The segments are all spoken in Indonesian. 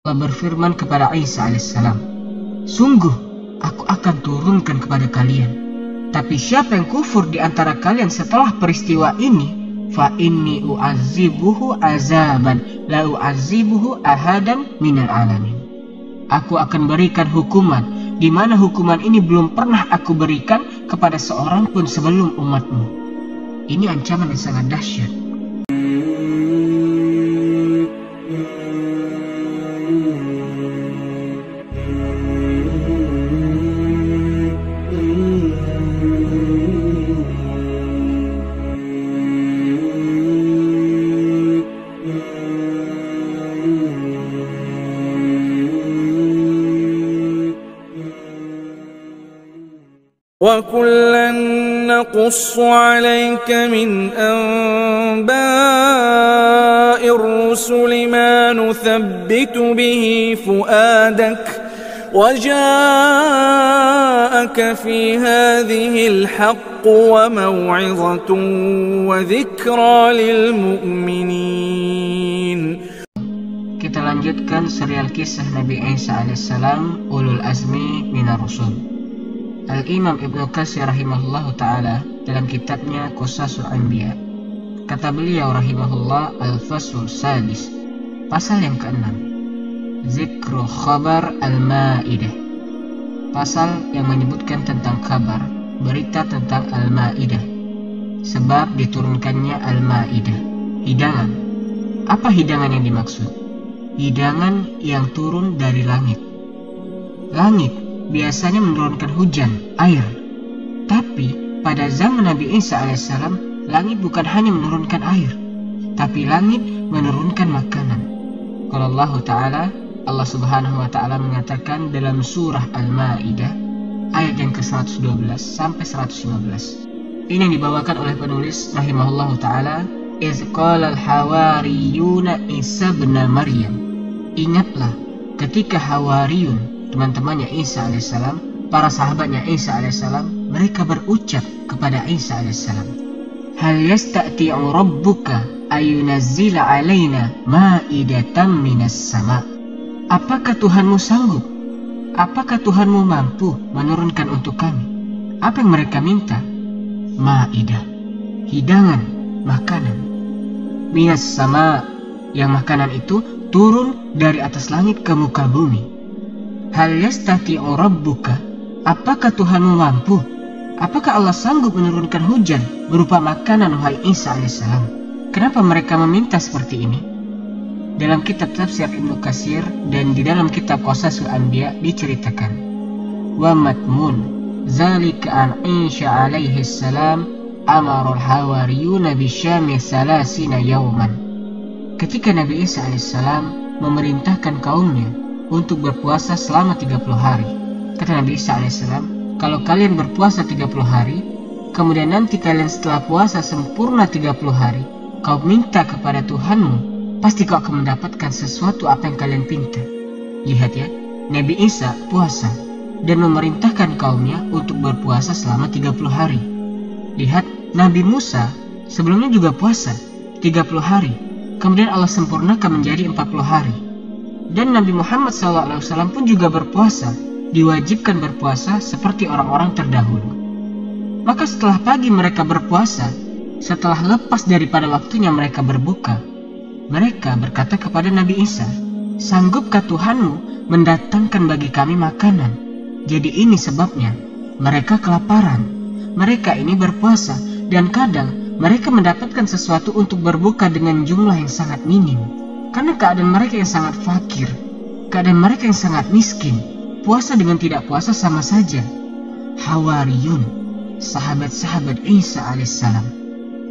Allah berfirman kepada Isa alaihissalam, "Sungguh, aku akan turunkan kepada kalian. Tapi siapa yang kufur di antara kalian setelah peristiwa ini, fa inni u'adzibuhu azaban la u'adzibuhu ahadan minal alamin." Aku akan berikan hukuman di mana hukuman ini belum pernah aku berikan kepada seorang pun sebelum umatmu. Ini ancaman yang sangat dahsyat. وَكُلًّا نَّقُصُّ عَلَيْكَ مِنْ أَنبَاءِ الرُّسُلِ مَا نُثَبِّتُ بِهِ فُؤَادَكَ وَجَاءَكَ فِي هَٰذِهِ الْحَقُّ وَمَوْعِظَةٌ وَذِكْرَىٰ لِلْمُؤْمِنِينَ. Kita lanjutkan serial kisah Nabi Isa alaihissalam, ulul azmi minar rusul. Al-Imam Ibnu Katsir rahimahullah ta'ala dalam kitabnya Qasasul Anbiya, kata beliau rahimahullah, Al-Faslul Sadis, pasal yang ke-6, Zikru Khabar Al-Ma'idah, pasal yang menyebutkan tentang kabar, berita tentang Al-Ma'idah, sebab diturunkannya Al-Ma'idah, hidangan. Apa hidangan yang dimaksud? Hidangan yang turun dari langit. Langit biasanya menurunkan hujan, air. Tapi pada zaman Nabi Isa alaihissalam, langit bukan hanya menurunkan air, tapi langit menurunkan makanan. Kalau Allah subhanahu wa ta'ala mengatakan dalam surah Al-Ma'idah ayat yang ke-112 sampai 115. Ini yang dibawakan oleh penulis rahimahullahu ta'ala, "Iz qala al-hawariyuna Isa ibn Maryam." Ingatlah ketika Hawariyun, teman-temannya Isa alaihissalam, para sahabatnya Isa alaihissalam, mereka berucap kepada Isa alaihissalam, "Hal yasta'ti'u rabbuka ayunazzila alaina ma'idatan minas sama." Apakah Tuhanmu sanggup? Apakah Tuhanmu mampu menurunkan untuk kami? Apa yang mereka minta? Ma'idah, hidangan, makanan. Minas sama, yang makanan itu turun dari atas langit ke muka bumi. Hal yastati'u rabbuka, apakah Tuhanmu mampu? Apakah Allah sanggup menurunkan hujan berupa makanan, wahai Isa alaihissalam? Kenapa mereka meminta seperti ini? Dalam kitab tafsir Ibnu Katsir dan di dalam kitab Qasasul Anbiya diceritakan, wa matmun zalika an Isa alaihi salam amarul hawariyuna bisyami salasina yawman. Ketika Nabi Isa alaihissalam memerintahkan kaumnya untuk berpuasa selama 30 hari. Kata Nabi Isa alaihissalam, kalau kalian berpuasa 30 hari, kemudian nanti kalian setelah puasa sempurna 30 hari, kau minta kepada Tuhanmu, pasti kau akan mendapatkan sesuatu apa yang kalian pinta. Lihat ya, Nabi Isa puasa dan memerintahkan kaumnya untuk berpuasa selama 30 hari. Lihat, Nabi Musa sebelumnya juga puasa 30 hari, kemudian Allah sempurnakan menjadi 40 hari. Dan Nabi Muhammad SAW pun juga berpuasa, diwajibkan berpuasa seperti orang-orang terdahulu. Maka setelah pagi mereka berpuasa, setelah lepas daripada waktunya mereka berbuka, mereka berkata kepada Nabi Isa, "Sanggupkah Tuhanmu mendatangkan bagi kami makanan?" Jadi ini sebabnya mereka kelaparan. Mereka ini berpuasa dan kadang mereka mendapatkan sesuatu untuk berbuka dengan jumlah yang sangat minim. Karena keadaan mereka yang sangat fakir, keadaan mereka yang sangat miskin, puasa dengan tidak puasa sama saja. Hawariyun, sahabat-sahabat Isa alaihissalam,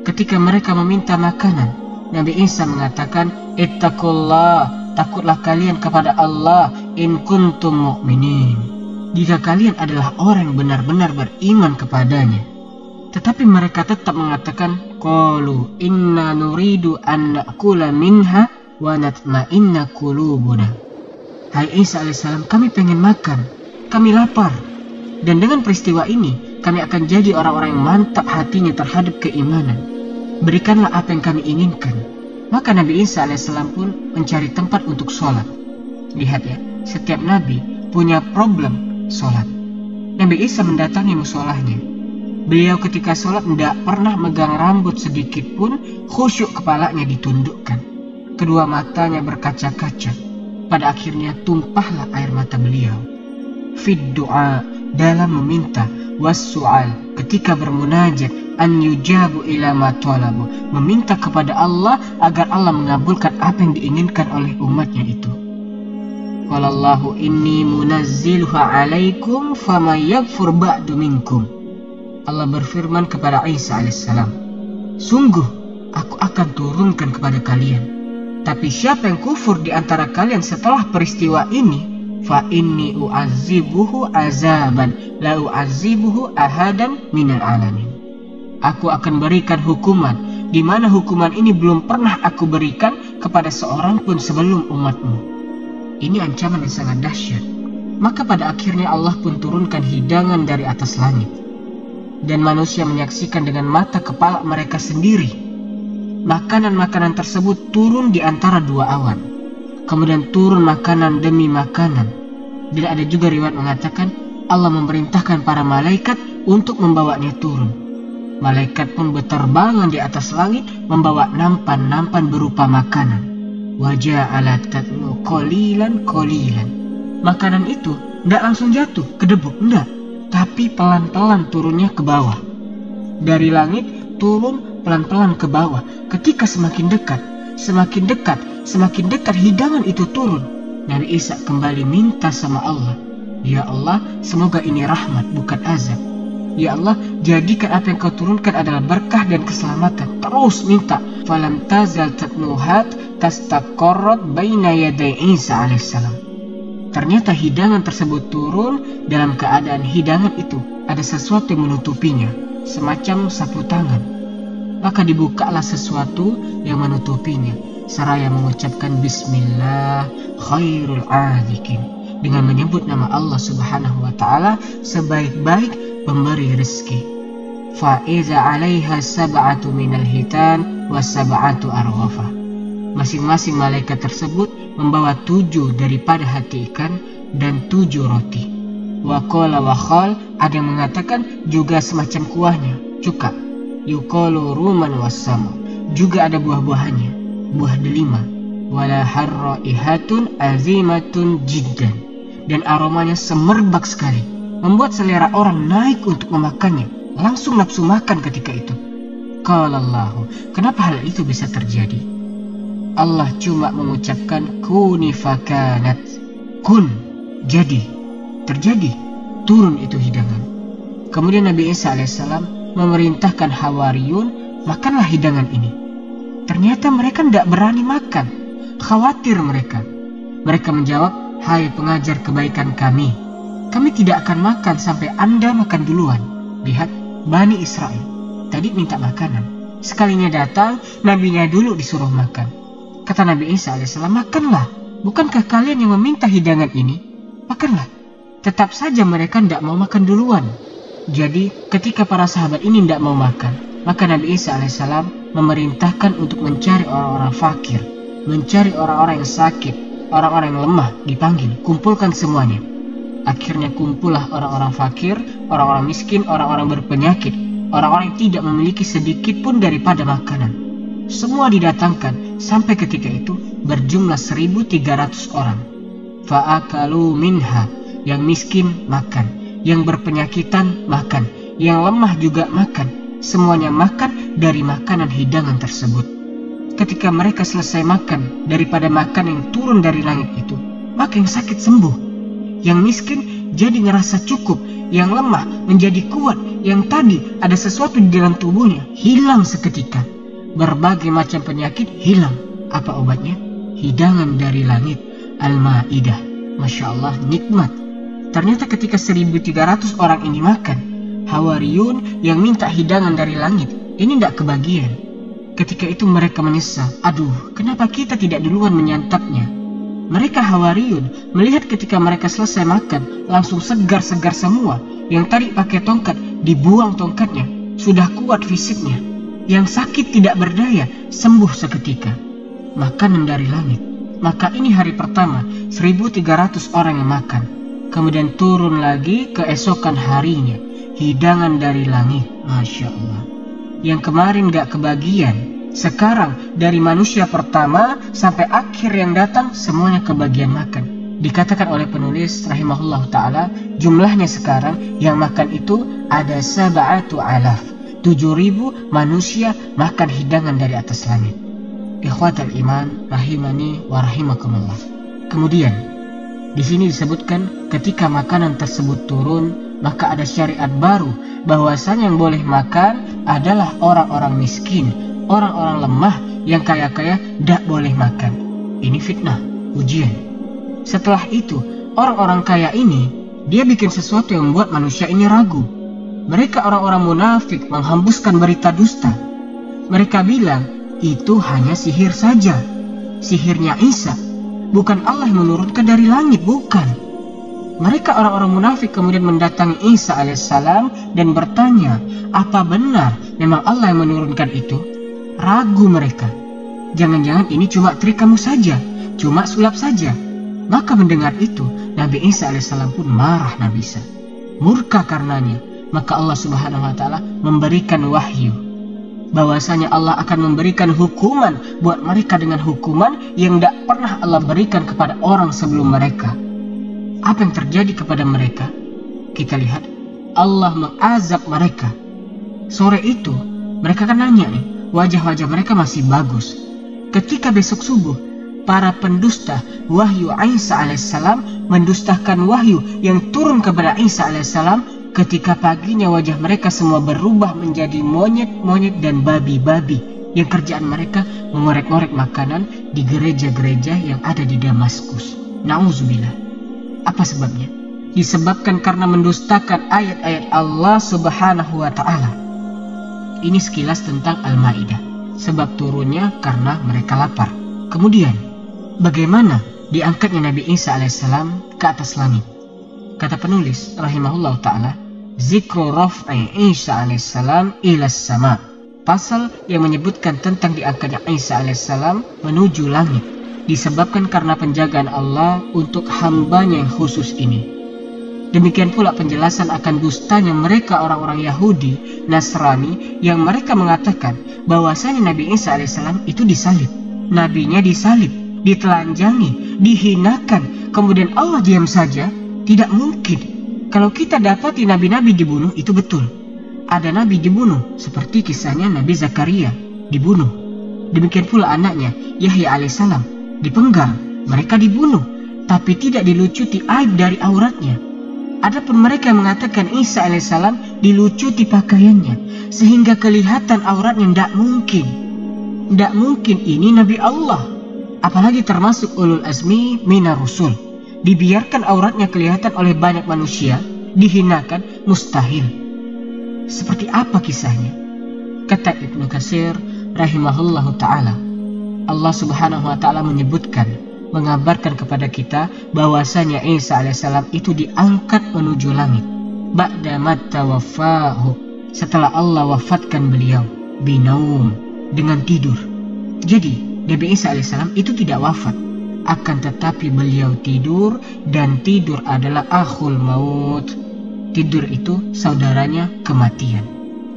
ketika mereka meminta makanan, Nabi Isa mengatakan, "Ittaqullah, takutlah kalian kepada Allah, in kuntum mu'minin, jika kalian adalah orang yang benar-benar beriman kepadanya." Tetapi mereka tetap mengatakan, "Qalu inna nuridu an na'kula minha wa natma'inna qulubuna." Hai Isa alaihissalam, kami pengen makan, kami lapar, dan dengan peristiwa ini kami akan jadi orang-orang yang mantap hatinya terhadap keimanan. Berikanlah apa yang kami inginkan. Maka Nabi Isa alaihissalam pun mencari tempat untuk sholat. Lihat ya, setiap nabi punya problem sholat. Nabi Isa mendatangi musolahnya. Beliau ketika sholat tidak pernah megang rambut sedikit pun, khusyuk kepalanya ditundukkan. Kedua matanya berkaca-kaca. Pada akhirnya tumpahlah air mata beliau. Fid du'a, dalam meminta, was-su'al, ketika bermunajat, an yujabu ila ma talabu, meminta kepada Allah agar Allah mengabulkan apa yang diinginkan oleh umatnya itu. Qalallahu inni munazziluha alaikum faman yakfur ba'du minkum. Allah berfirman kepada Isa alaihissalam, sungguh aku akan turunkan kepada kalian, tapi siapa yang kufur di antara kalian setelah peristiwa ini, fa inni u'azibuhu azaban la u'azibuhu ahadan minal alamin. Aku akan berikan hukuman di mana hukuman ini belum pernah aku berikan kepada seorang pun sebelum umatmu. Ini ancaman yang sangat dahsyat. Maka pada akhirnya Allah pun turunkan hidangan dari atas langit, dan manusia menyaksikan dengan mata kepala mereka sendiri. Makanan-makanan tersebut turun di antara dua awan. Kemudian turun makanan demi makanan. Dan ada juga riwayat mengatakan Allah memerintahkan para malaikat untuk membawanya turun. Malaikat pun berterbangan di atas langit membawa nampan-nampan berupa makanan. Waja'ala tatlu qalilan qalilan. Makanan itu tidak langsung jatuh ke debu, enggak, tapi pelan-pelan turunnya ke bawah. Dari langit turun pelan-pelan ke bawah. Ketika semakin dekat, semakin dekat hidangan itu turun, Nabi Isa kembali minta sama Allah, ya Allah, semoga ini rahmat bukan azab. Ya Allah, jadikan apa yang kau turunkan adalah berkah dan keselamatan. Terus minta. Falam tazal tatnuhat tastaqarrat baina yaday Isa alaihissalam. Ternyata hidangan tersebut turun dalam keadaan hidangan itu ada sesuatu yang menutupinya, semacam sapu tangan. Maka dibukalah sesuatu yang menutupinya, seraya mengucapkan Bismillah khairul azikin, dengan menyebut nama Allah subhanahu wa ta'ala sebaik-baik pemberi rezeki. Fa'iza 'alaiha sab'atu minal hitan wa sab'atu arwafa. Masing-masing malaikat tersebut membawa 7 daripada hati ikan dan 7 roti. Wa qala wa khal, ada yang mengatakan juga semacam kuahnya, cuka. Yuqalu ruman wassam, juga ada buah-buahannya, buah delima. Wala harraihatun azimatun jiddan, dan aromanya semerbak sekali, membuat selera orang naik untuk memakannya, langsung nafsu makan ketika itu. Qalallahu, kenapa hal itu bisa terjadi? Allah cuma mengucapkan kuni fakanat, kun, jadi, terjadi, turun itu hidangan. Kemudian Nabi Isa alaihissalam memerintahkan Hawariyun, makanlah hidangan ini. Ternyata mereka tidak berani makan, khawatir mereka. Mereka menjawab, hai pengajar kebaikan kami tidak akan makan sampai Anda makan duluan. Lihat, Bani Israel tadi minta makanan, sekalinya datang, nabinya dulu disuruh makan. Kata Nabi Isa alaihissalam, makanlah, bukankah kalian yang meminta hidangan ini? Makanlah. Tetap saja mereka tidak mau makan duluan. Jadi ketika para sahabat ini tidak mau makan, maka Nabi Isa alaihissalam memerintahkan untuk mencari orang-orang fakir, mencari orang-orang yang sakit, orang-orang yang lemah, dipanggil, kumpulkan semuanya. Akhirnya kumpullah orang-orang fakir, orang-orang miskin, orang-orang berpenyakit, orang-orang yang tidak memiliki sedikit pun daripada makanan. Semua didatangkan, sampai ketika itu berjumlah 1.300 orang. Fa'akalu minha, yang miskin makan, yang berpenyakitan makan, yang lemah juga makan. Semuanya makan dari makanan hidangan tersebut. Ketika mereka selesai makan daripada makan yang turun dari langit itu, maka yang sakit sembuh, yang miskin jadi ngerasa cukup, yang lemah menjadi kuat, yang tadi ada sesuatu di dalam tubuhnya hilang seketika. Berbagai macam penyakit hilang. Apa obatnya? Hidangan dari langit, Al-Ma'idah. Masya Allah, nikmat. Ternyata ketika 1.300 orang ini makan, Hawariyun yang minta hidangan dari langit ini tidak kebagian. Ketika itu mereka menyesal, aduh, kenapa kita tidak duluan menyantapnya? Mereka Hawariyun melihat ketika mereka selesai makan, langsung segar-segar semua. Yang tadi pakai tongkat, dibuang tongkatnya, sudah kuat fisiknya. Yang sakit tidak berdaya, sembuh seketika. Makanan dari langit. Maka ini hari pertama 1.300 orang yang makan. Kemudian turun lagi keesokan harinya hidangan dari langit. Masya Allah. Yang kemarin gak kebagian, sekarang dari manusia pertama sampai akhir yang datang semuanya kebagian makan. Dikatakan oleh penulis rahimahullah ta'ala, jumlahnya sekarang yang makan itu ada 7,000 manusia makan hidangan dari atas langit. Ikhwatal iman rahimani wa rahimakumullah. Kemudian di sini disebutkan ketika makanan tersebut turun, maka ada syariat baru bahwasanya yang boleh makan adalah orang-orang miskin, orang-orang lemah, yang kaya-kaya tidak boleh makan. Ini fitnah, ujian. Setelah itu, orang-orang kaya ini, dia bikin sesuatu yang membuat manusia ini ragu. Mereka orang-orang munafik menghembuskan berita dusta. Mereka bilang, itu hanya sihir saja. Sihirnya Isa. Bukan Allah yang menurunkan dari langit, bukan. Mereka orang-orang munafik kemudian mendatangi Isa alaihissalam dan bertanya, apa benar memang Allah yang menurunkan itu? Ragu mereka. Jangan-jangan ini cuma trik kamu saja, cuma sulap saja. Maka mendengar itu, Nabi Isa alaihissalam pun marah. Nabi Isa murka karenanya. Maka Allah subhanahu wa ta'ala memberikan wahyu bahwasanya Allah akan memberikan hukuman buat mereka dengan hukuman yang tidak pernah Allah berikan kepada orang sebelum mereka. Apa yang terjadi kepada mereka? Kita lihat, Allah mengazab mereka. Sore itu mereka kan nanya nih, wajah-wajah mereka masih bagus. Ketika besok subuh, para pendusta wahyu Isa alaihissalam mendustakan wahyu yang turun kepada Isa alaihissalam. Ketika paginya wajah mereka semua berubah menjadi monyet-monyet dan babi-babi yang kerjaan mereka mengorek-ngorek makanan di gereja-gereja yang ada di Damaskus. Na'udzubillah. Apa sebabnya? Disebabkan karena mendustakan ayat-ayat Allah subhanahu wa ta'ala. Ini sekilas tentang Al-Ma'idah. Sebab turunnya karena mereka lapar. Kemudian, bagaimana diangkatnya Nabi Isa alaihissalam ke atas langit? Kata penulis rahimahullah ta'ala, zikru raf'i Isa alaihissalam ilas sama. Pasal yang menyebutkan tentang diangkatnya Isa alaihissalam menuju langit disebabkan karena penjagaan Allah untuk hambanya yang khusus ini. Demikian pula penjelasan akan dustanya mereka orang-orang Yahudi, Nasrani, yang mereka mengatakan bahwasanya Nabi Isa alaihissalam itu disalib. Nabinya disalib, ditelanjangi, dihinakan, kemudian Allah diam saja. Tidak mungkin. Kalau kita dapati nabi-nabi dibunuh, itu betul. Ada nabi dibunuh, seperti kisahnya Nabi Zakaria dibunuh. Demikian pula anaknya Yahya alaihissalam dipenggal, mereka dibunuh, tapi tidak dilucuti aib dari auratnya. Adapun mereka yang mengatakan Isa alaihissalam dilucuti pakaiannya sehingga kelihatan auratnya, tidak mungkin. Tidak mungkin, ini Nabi Allah, apalagi termasuk ulul azmi minar rusul. Dibiarkan auratnya kelihatan oleh banyak manusia, dihinakan, mustahil. Seperti apa kisahnya? Kata Ibnu Katsir rahimahullahu ta'ala, Allah subhanahu wa ta'ala menyebutkan, mengabarkan kepada kita bahwasanya Isa alaihissalam itu diangkat menuju langit. Ba'da mattawaffahu, setelah Allah wafatkan beliau, binaum, dengan tidur. Jadi Nabi Isa alaihissalam itu tidak wafat, akan tetapi beliau tidur, dan tidur adalah akhul maut. Tidur itu saudaranya kematian.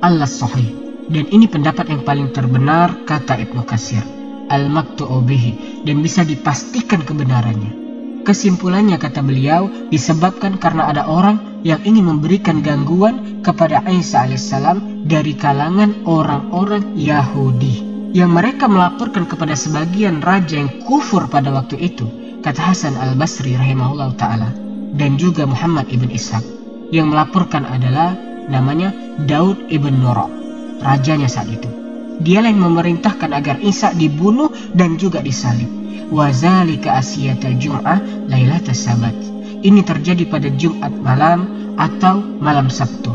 Al-Sahih. Dan ini pendapat yang paling terbenar, kata Ibnu Katsir, al-maktu'u bihi, dan bisa dipastikan kebenarannya. Kesimpulannya, kata beliau, disebabkan karena ada orang yang ingin memberikan gangguan kepada Isa alaihissalam dari kalangan orang-orang Yahudi, yang mereka melaporkan kepada sebagian raja yang kufur pada waktu itu, kata Hasan al-Basri rahimahullah ta'ala, dan juga Muhammad ibn Ishaq. Yang melaporkan adalah namanya Daud ibn Nura, rajanya saat itu. Dialah yang memerintahkan agar Isa dibunuh dan juga disalib. Wazalika asyiyatal jum'ah lailatas sabat. Ini terjadi pada Jumat malam atau malam Sabtu.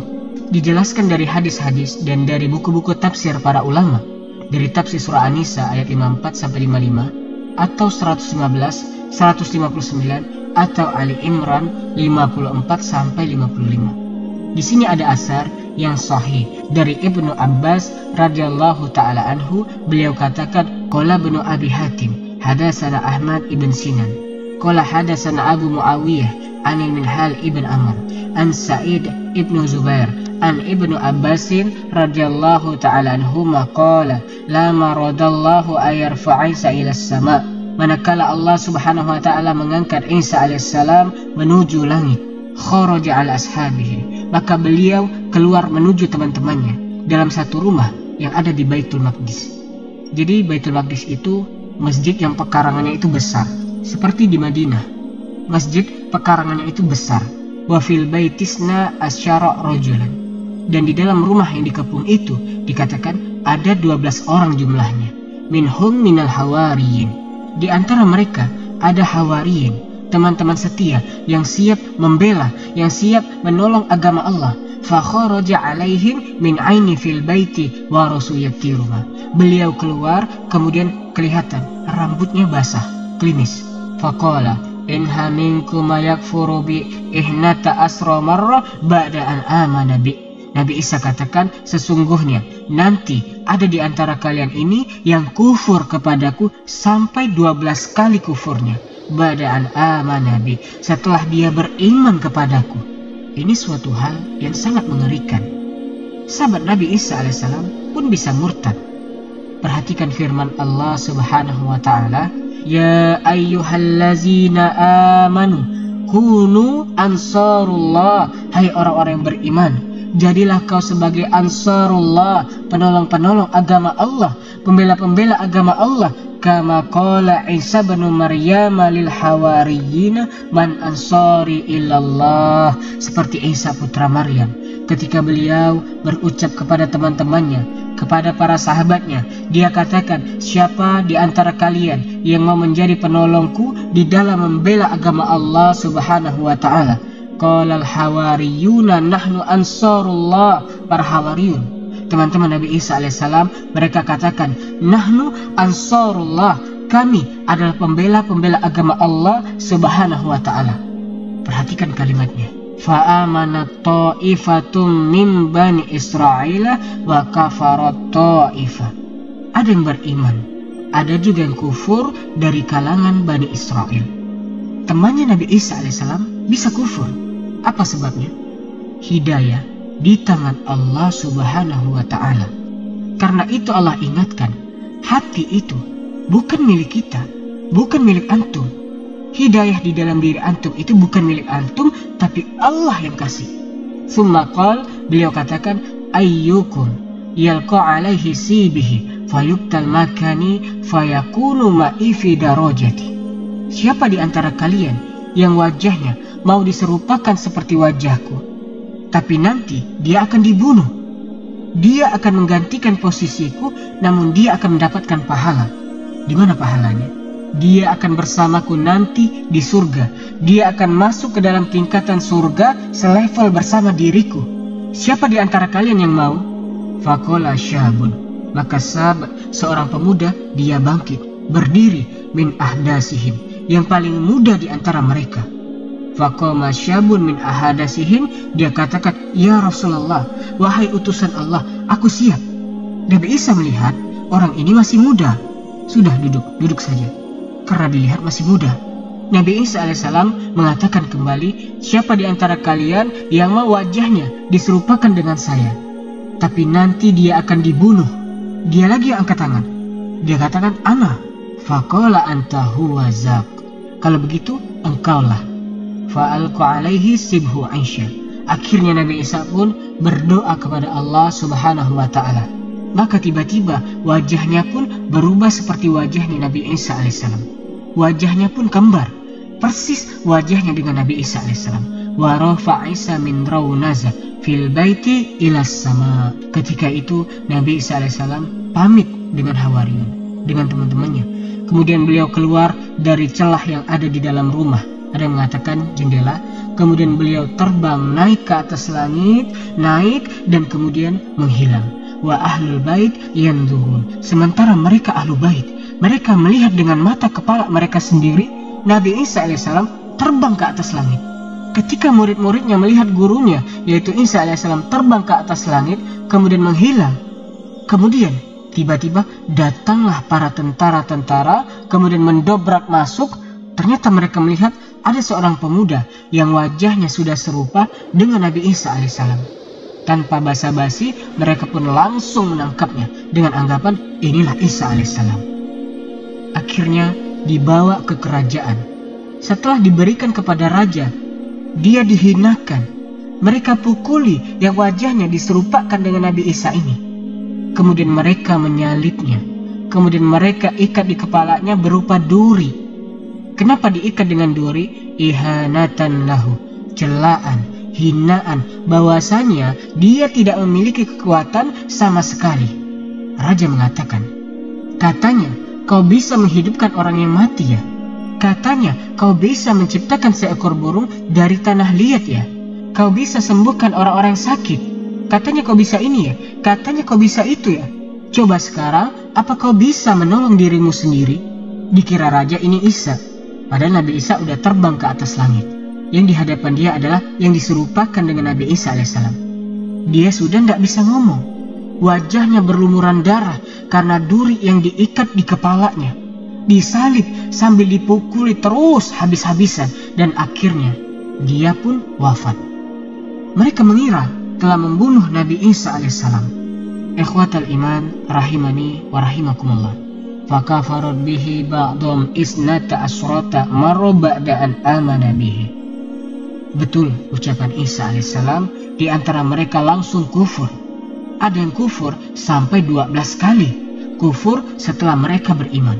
Dijelaskan dari hadis-hadis dan dari buku-buku tafsir para ulama, dari tafsir surah An-Nisa ayat 54-55 atau 115, 159 atau Ali Imran 54-55. Di sini ada asar yang sahih dari Ibnu Abbas radhiyallahu taala anhu. Beliau katakan, qala Ibnu Abi Hatim hadatsana Ahmad ibn Sinan Qala hadatsana Abu Muawiyah an Minhal ibn Amr an Sa'id ibn Zubair an Ibnu Abbasin radhiyallahu ta'ala anhuma qala la maradallahu ayarfa'a Isa ila as-sama'. Manakala Allah subhanahu wa ta'ala mengangkat Isa alaihissalam menuju langit, kharaja ala ashabihi, maka beliau keluar menuju teman-temannya dalam satu rumah yang ada di Baitul Maqdis. Jadi Baitul Maqdis itu masjid yang pekarangannya itu besar, seperti di Madinah. Masjid pekarangannya itu besar. Wa fil baitisna asyara rajulan. Dan di dalam rumah yang dikepung itu dikatakan ada 12 orang jumlahnya. Minhum minal hawariyin. Di antara mereka ada hawariyin, teman-teman setia yang siap membela, yang siap menolong agama Allah. Fa kharaja alaihim min aini fil baiti wa rasuyatiruha. Beliau keluar, kemudian kelihatan rambutnya basah, klimis. Faqala inha minkum yakfuru bi ihnata asra marra ba'da an amana bi. Nabi Isa katakan, sesungguhnya nanti ada di antara kalian ini yang kufur kepadaku sampai 12 kali kufurnya. Ba'da an amana bi, setelah dia beriman kepadaku. Ini suatu hal yang sangat mengerikan. Sahabat Nabi Isa alaihissalam pun bisa murtad. Perhatikan firman Allah subhanahu wa ta'ala, ya ayyuhallazina amanu kunu ansarullah. Hai orang-orang yang beriman, jadilah kau sebagai ansarullah, penolong-penolong agama Allah, pembela-pembela agama Allah. Kama qala Isa bin Maryam lil hawariyyin man ansari illallah. Seperti Isa putra Maryam ketika beliau berucap kepada teman-temannya, kepada para sahabatnya, dia katakan, siapa di antara kalian yang mau menjadi penolongku di dalam membela agama Allah subhanahu wa ta'ala. Qala al-hawariyuna nahnu ansarullah. Para hawariyun, teman-teman Nabi Isa alaihissalam, mereka katakan, nahnu ansarullah, kami adalah pembela-pembela agama Allah subhanahu wa ta'ala. Perhatikan kalimatnya. Fa'amanat ta'ifatum min bani Israila wa kafarat ta'ifah. Ada yang beriman, ada juga yang kufur dari kalangan Bani Israel. Temannya Nabi Isa alaihissalam bisa kufur. Apa sebabnya? Hidayah di tangan Allah subhanahu wa ta'ala. Karena itu Allah ingatkan, hati itu bukan milik kita, bukan milik antum. Hidayah di dalam diri antum itu bukan milik antum, tapi Allah yang kasih. Tsumma qala, beliau katakan, ayyukum yalqa alaihi sibihi fayuqtal makani fayakunu ma'i fi darajati. Siapa di antara kalian yang wajahnya mau diserupakan seperti wajahku, tapi nanti dia akan dibunuh. Dia akan menggantikan posisiku, namun dia akan mendapatkan pahala. Di mana pahalanya? Dia akan bersamaku nanti di surga. Dia akan masuk ke dalam tingkatan surga selevel bersama diriku. Siapa di antara kalian yang mau? Faqala syabun. Maka seorang pemuda, dia bangkit, berdiri, min ahdasihim, yang paling muda di antara mereka. Faqama syabun min ahadasihim, dia katakan, ya Rasulullah, wahai utusan Allah, aku siap. Nabi Isa melihat orang ini masih muda. Sudah, duduk saja, karena dilihat masih muda. Nabi Isa alaihissalam mengatakan kembali, siapa di antara kalian yang mau wajahnya diserupakan dengan saya, tapi nanti dia akan dibunuh. Dia lagi yang angkat tangan. Dia katakan, ana. Faqala anta huwa zak. Kalau begitu, engkaulah. Fa'alqa alaihi sibhu Aisyah. Akhirnya Nabi Isa pun berdoa kepada Allah subhanahu wa ta'ala. Maka tiba-tiba wajahnya pun berubah seperti wajahnya Nabi Isa alaihissalam. Wajahnya pun kembar, persis wajahnya dengan Nabi Isa alaihissalam. Wa rafa Isa min raunaza fil baiti ila sama. Ketika itu Nabi Isa alaihissalam pamit dengan Hawariyun, dengan teman-temannya. Kemudian beliau keluar dari celah yang ada di dalam rumah. Ada yang mengatakan jendela. Kemudian beliau terbang naik ke atas langit, naik dan kemudian menghilang. Wa ahlul bait yanzurun. Sementara mereka ahlu bait, mereka melihat dengan mata kepala mereka sendiri Nabi Isa alaihissalam terbang ke atas langit. Ketika murid-muridnya melihat gurunya, yaitu Isa alaihissalam, terbang ke atas langit kemudian menghilang, kemudian tiba-tiba datanglah para tentara-tentara kemudian mendobrak masuk Ternyata mereka melihat ada seorang pemuda yang wajahnya sudah serupa dengan Nabi Isa alaihissalam. Tanpa basa-basi, mereka pun langsung menangkapnya dengan anggapan inilah Isa alaihissalam. Akhirnya dibawa ke kerajaan. Setelah diberikan kepada raja, dia dihinakan. Mereka pukuli yang wajahnya diserupakan dengan Nabi Isa ini. Kemudian mereka menyalibnya. Kemudian mereka ikat di kepalanya berupa duri. Kenapa diikat dengan duri? Ihanatan lahu, celaan, hinaan, bahwasanya dia tidak memiliki kekuatan sama sekali. Raja mengatakan, katanya kau bisa menghidupkan orang yang mati ya? Katanya kau bisa menciptakan seekor burung dari tanah liat ya? Kau bisa sembuhkan orang-orang sakit. Katanya kau bisa ini ya? Katanya kau bisa itu ya? Coba sekarang, apa kau bisa menolong dirimu sendiri? Dikira raja ini Isa. Padahal Nabi Isa udah terbang ke atas langit. Yang di hadapan dia adalah yang diserupakan dengan Nabi Isa alaihissalam. Dia sudah tidak bisa ngomong. Wajahnya berlumuran darah karena duri yang diikat di kepalanya. Disalib sambil dipukuli terus habis-habisan. Dan akhirnya dia pun wafat. Mereka mengira telah membunuh Nabi Isa alaihissalam. Ikhwatal iman rahimani wa rahimakumullah. Fakafarat bihi ba'dhum isnata asrata marra ba'da an amana bihi. Betul ucapan Isa alaihissalam, di antara mereka langsung kufur. Ada yang kufur sampai 12 kali. Kufur setelah mereka beriman.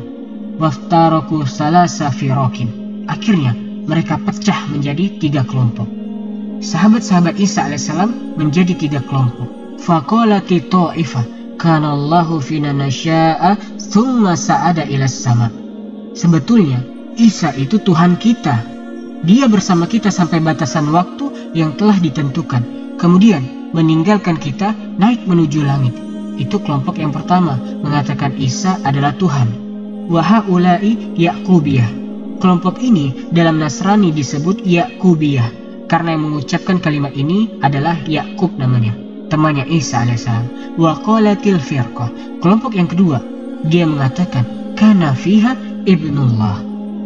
Waftaraku salasa firakin. Akhirnya mereka pecah menjadi 3 kelompok. Sahabat-sahabat Isa alaihissalam menjadi 3 kelompok. Faqalati ta'ifah kana Allahu fina nasya'a thumma sa'ada ilas sama. Sebetulnya Isa itu Tuhan kita. Dia bersama kita sampai batasan waktu yang telah ditentukan. Kemudian meninggalkan kita naik menuju langit. Itu kelompok yang pertama, mengatakan Isa adalah Tuhan. Wa haula'i Ya'qubiyah. Kelompok ini dalam Nasrani disebut Ya'qubiyah. Karena yang mengucapkan kalimat ini adalah Yakub namanya, temannya Isa alaihissalam. Wa qalatil firqah. Kelompok yang kedua, dia mengatakan kana fiha ibnullah.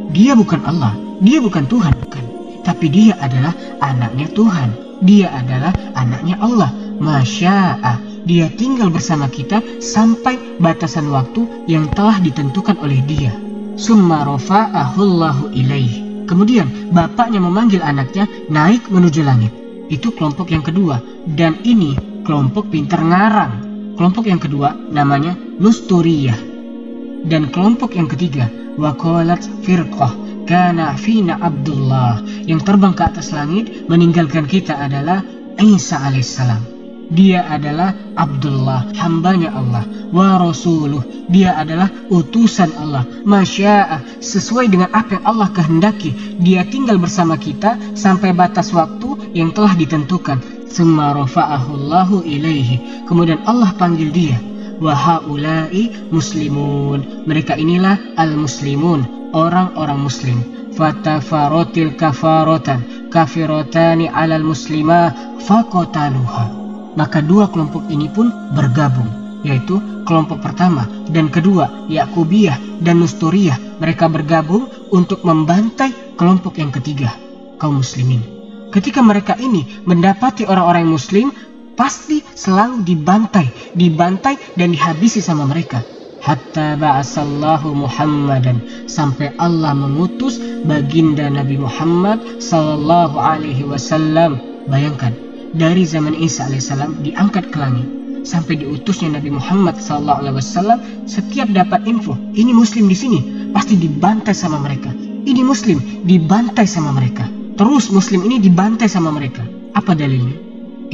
Dia bukan Allah, dia bukan Tuhan, bukan. Tapi dia adalah anaknya Tuhan. Dia adalah anaknya Allah. Masya'a. Dia tinggal bersama kita sampai batasan waktu yang telah ditentukan oleh dia. Summa rafa'ahullahu ilaihi. Kemudian bapaknya memanggil anaknya naik menuju langit. Itu kelompok yang kedua. Dan ini kelompok pintar ngarang. Kelompok yang kedua namanya Nusturiyah. Dan kelompok yang ketiga, waqalat firqah kana fina Abdullah. Yang terbang ke atas langit meninggalkan kita adalah Isa alaihissalam. Dia adalah Abdullah, hambanya Allah. Wa rasuluh, dia adalah utusan Allah. Masya'a, sesuai dengan apa yang Allah kehendaki. Dia tinggal bersama kita sampai batas waktu yang telah ditentukan. Summa rafa'ahullahu ilaihi. Kemudian Allah panggil dia. Wa haula'i muslimun. Mereka inilah al-muslimun, orang-orang muslim. Fatafarotil kafarotan, kafirotani alal muslimah faqataluha. Maka 2 kelompok ini pun bergabung, yaitu kelompok pertama dan kedua, Yakubiyah dan Nusturiyah. Mereka bergabung untuk membantai kelompok yang ketiga, kaum muslimin. Ketika mereka ini mendapati orang-orang muslim, pasti selalu dibantai dan dihabisi sama mereka. Hatta ba'asallahu Muhammadan, sampai Allah mengutus baginda Nabi Muhammad sallallahu alaihi wasallam. Bayangkan, dari zaman Isa alaihissalam diangkat ke langit sampai diutusnya Nabi Muhammad SAW, setiap dapat info ini muslim di sini pasti dibantai sama mereka. Ini muslim dibantai sama mereka. Terus muslim ini dibantai sama mereka. Apa dalilnya?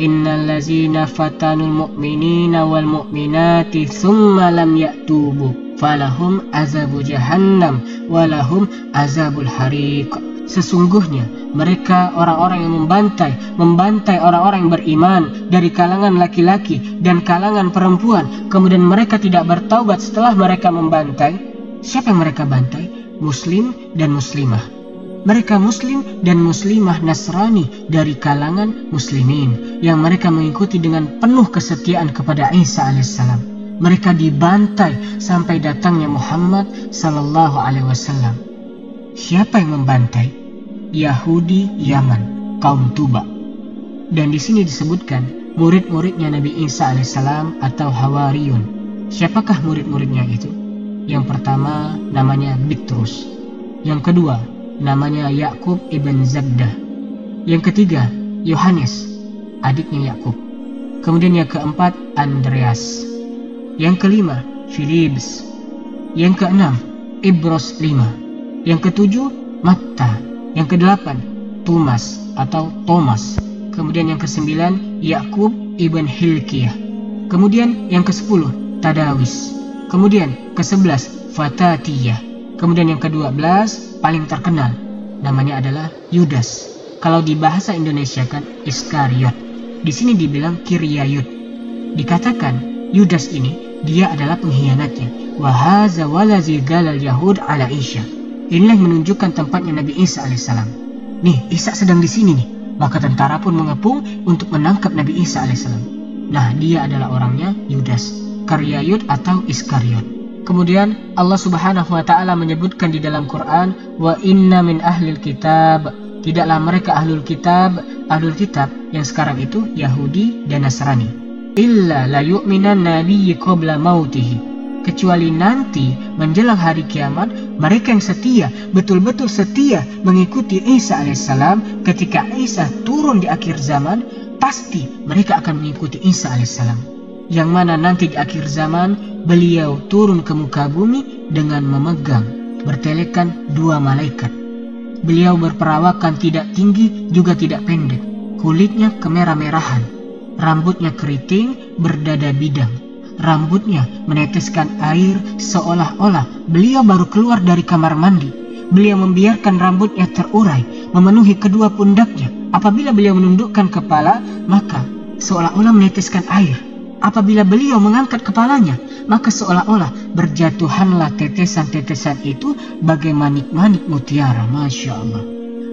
Innal ladzina fatanul mu'minina wal mu'minati tsumma lam ya'tubu falahum azabu jahannam walahum azabul hariq. Sesungguhnya mereka orang-orang yang membantai orang-orang yang beriman dari kalangan laki-laki dan kalangan perempuan, kemudian mereka tidak bertaubat setelah mereka membantai. Siapa yang mereka bantai? Muslim dan muslimah. Mereka muslim dan muslimah Nasrani dari kalangan muslimin yang mereka mengikuti dengan penuh kesetiaan kepada Isa alaihissalam. Mereka dibantai sampai datangnya Muhammad sallallahu alaihi wasallam. Siapa yang membantai? Yahudi Yaman, kaum Tuba. Dan di sini disebutkan murid-muridnya Nabi Isa alaihissalam atau Hawariyun. Siapakah murid-muridnya itu? Yang pertama namanya Bitrus. Yang kedua namanya Yakub ibn Zabdah. Yang ketiga Yohanes, adiknya Yakub. Kemudian yang keempat Andreas. Yang kelima Filibus. Yang keenam Ibros 5. Yang ketujuh Matta. Yang kedelapan Thomas atau Thomas. Kemudian yang kesembilan Yakub ibn Hilkiyah. Kemudian yang ke-10 Tadawis. Kemudian ke-11 Fatatiyah. Kemudian yang ke-12 paling terkenal namanya adalah Yudas. Kalau di bahasa Indonesia kan Iskariot. Di sini dibilang Kiryayut. Dikatakan Yudas ini dia adalah pengkhianatnya. Wa hadza walazi galal Yahud ala Isa. Inilah yang menunjukkan tempatnya Nabi Isa alaihissalam. Nih, Isa sedang di sini nih. Maka tentara pun mengepung untuk menangkap Nabi Isa alaihissalam. Nah, dia adalah orangnya Yudas, Kiryayut atau Iskariot. Kemudian Allah Subhanahu wa taala menyebutkan di dalam Quran, wa inna min ahlil kitab. Tidaklah mereka ahlul kitab yang sekarang itu Yahudi dan Nasrani. Illa la yu'minan nabiyyi qabla mautihi. Kecuali nanti menjelang hari kiamat, mereka yang setia, betul-betul setia mengikuti Isa alaihissalam ketika Isa turun di akhir zaman, pasti mereka akan mengikuti Isa alaihissalam. Yang mana nanti di akhir zaman, beliau turun ke muka bumi dengan memegang, bertelekan 2 malaikat. Beliau berperawakan tidak tinggi juga tidak pendek, kulitnya kemerah-merahan, rambutnya keriting berdada bidang. Rambutnya meneteskan air seolah-olah beliau baru keluar dari kamar mandi. Beliau membiarkan rambutnya terurai, memenuhi kedua pundaknya. Apabila beliau menundukkan kepala, maka seolah-olah meneteskan air. Apabila beliau mengangkat kepalanya, maka seolah-olah berjatuhanlah tetesan-tetesan itu bagai manik-manik mutiara. Masya Allah.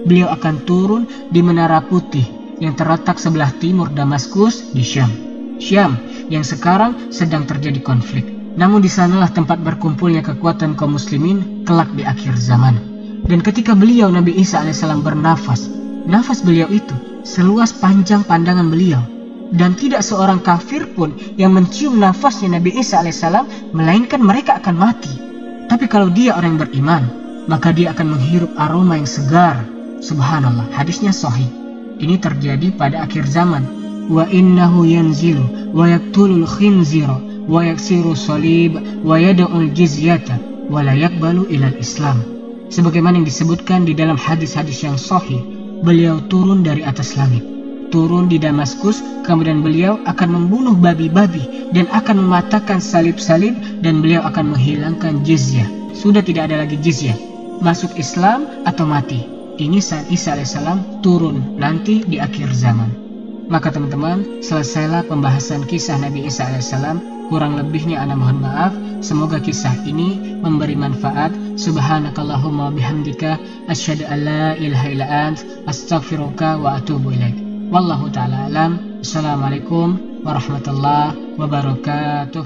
Beliau akan turun di Menara Putih yang terletak sebelah timur Damaskus di Syam. Syam yang sekarang sedang terjadi konflik. Namun di sanalah tempat berkumpulnya kekuatan kaum muslimin kelak di akhir zaman. Dan ketika beliau Nabi Isa alaihissalam bernafas, nafas beliau itu seluas panjang pandangan beliau. Dan tidak seorang kafir pun yang mencium nafasnya Nabi Isa alaihissalam, melainkan mereka akan mati. Tapi kalau dia orang yang beriman, maka dia akan menghirup aroma yang segar. Subhanallah, hadisnya sahih. Ini terjadi pada akhir zaman. Wa innahu yanzilu wa yaktulul khinzira wa yaksiru salib wa yada'ul jizyata wa la yakbalu ilal Islam. Sebagaimana yang disebutkan di dalam hadis-hadis yang sahih, beliau turun dari atas langit, turun di Damaskus, kemudian beliau akan membunuh babi-babi dan akan mematahkan salib-salib, dan beliau akan menghilangkan jizyah. Sudah tidak ada lagi jizyah, masuk Islam atau mati. Ini saat Isa alaihissalam turun nanti di akhir zaman. Maka teman-teman, selesailah pembahasan kisah Nabi Isa alaihissalam. Kurang lebihnya ana mohon maaf. Semoga kisah ini memberi manfaat. Subhanakallahumma bihamdika asyhadu an la ilaha illa ant astaghfiruka wa atubu ilaik. Wallahu ta'ala alam. Assalamualaikum warahmatullahi wabarakatuh.